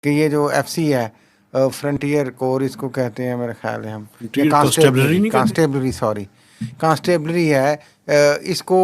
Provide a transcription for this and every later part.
کہ یہ جو ایف سی ہے فرنٹیئر کور اس کو کہتے ہیں میرے خیال ہے ہم، کانسٹیبلری نہیں کہتے؟ کانسٹیبلری سوری کانسٹیبلری ہے، اس کو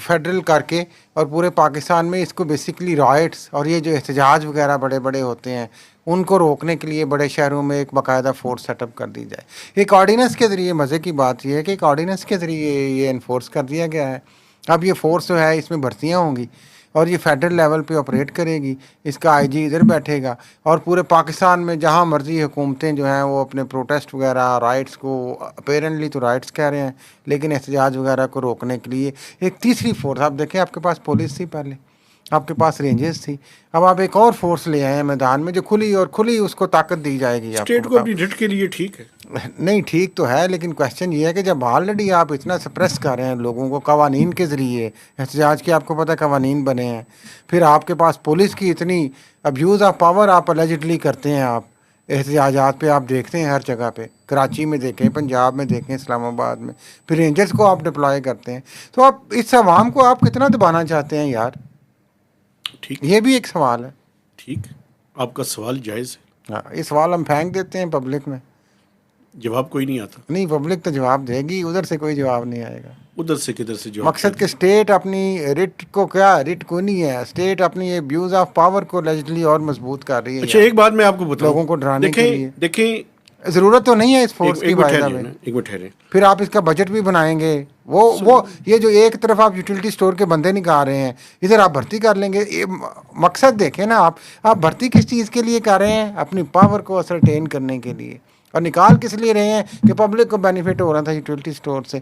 فیڈرل کر کے اور پورے پاکستان میں اس کو بیسکلی رائٹس اور یہ جو احتجاج وغیرہ بڑے بڑے ہوتے ہیں ان کو روکنے کے لیے بڑے شہروں میں ایک باقاعدہ فورس سیٹ اپ کر دی جائے. ایک آرڈیننس کے ذریعے، مزے کی بات یہ ہے کہ ایک آرڈیننس کے ذریعے یہ انفورس کر دیا گیا ہے. اب یہ فورس جو ہے اس میں بھرتیاں ہوں گی اور یہ فیڈرل لیول پہ آپریٹ کرے گی. اس کا آئی جی ادھر بیٹھے گا اور پورے پاکستان میں جہاں مرضی حکومتیں جو ہیں وہ اپنے پروٹیسٹ وغیرہ رائٹس کو، اپیرنٹلی تو رائٹس کہہ رہے ہیں لیکن احتجاج وغیرہ کو روکنے کے لیے ایک تیسری فورس. آپ دیکھیں آپ کے پاس پولیس تھی پہلے، آپ کے پاس رینجرز تھی، اب آپ ایک اور فورس لے آئے ہیں میدان میں جو کھلی اور کھلی اس کو طاقت دی جائے گی. آپ اسٹیٹ کو اپنی رٹ کے لیے ٹھیک ہے، نہیں ٹھیک تو ہے لیکن کوشچن یہ ہے کہ جب آلریڈی آپ اتنا سپریس کر رہے ہیں لوگوں کو قوانین کے ذریعے، احتجاج کے آپ کو پتہ قوانین بنے ہیں، پھر آپ کے پاس پولیس کی اتنی ابیوز آف پاور آپ الیجڈلی کرتے ہیں، آپ احتجاجات پہ آپ دیکھتے ہیں ہر جگہ پہ، کراچی میں دیکھیں، پنجاب میں دیکھیں، اسلام آباد میں، پھر رینجرز کو آپ ڈپلوائے کرتے ہیں، تو آپ اس عوام کو آپ کتنا دبانا چاہتے ہیں یار؟ ٹھیک یہ بھی ایک سوال ہے. ٹھیک، آپ کا سوال جائز ہے، ہاں یہ سوال ہم پھینک دیتے ہیں پبلک میں، جواب کوئی نہیں آتا، نہیں پبلک تو جواب دے گی، ادھر سے کوئی جواب نہیں آئے گا. ادھر سے کدھر سے جواب مقصد کہ اسٹیٹ اپنی رٹ کو، کیا رٹ کو نہیں ہے، اسٹیٹ اپنی ایبیوز آف پاور کو لیجلی اور مضبوط کر رہی ہے اچھا یار، ایک بات میں آپ کو بتاؤں، لوگوں کو ڈرانے کے لیے. دیکھیں ضرورت تو نہیں ہے اس فورس کی ایک منٹ باعث ٹھہرے میں. نا، ایک منٹ ٹھہرے، پھر آپ اس کا بجٹ بھی بنائیں گے، وہ یہ جو ایک طرف آپ یوٹیلیٹی سٹور کے بندے نکال رہے ہیں، ادھر آپ بھرتی کر لیں گے. مقصد دیکھیں نا، آپ بھرتی کس چیز کے لیے کر رہے ہیں؟ اپنی پاور کو اسرٹین کرنے کے لیے. اور نکال کس لیے رہے ہیں؟ کہ پبلک کو بینیفٹ ہو رہا تھا یوٹیلیٹی سٹور سے.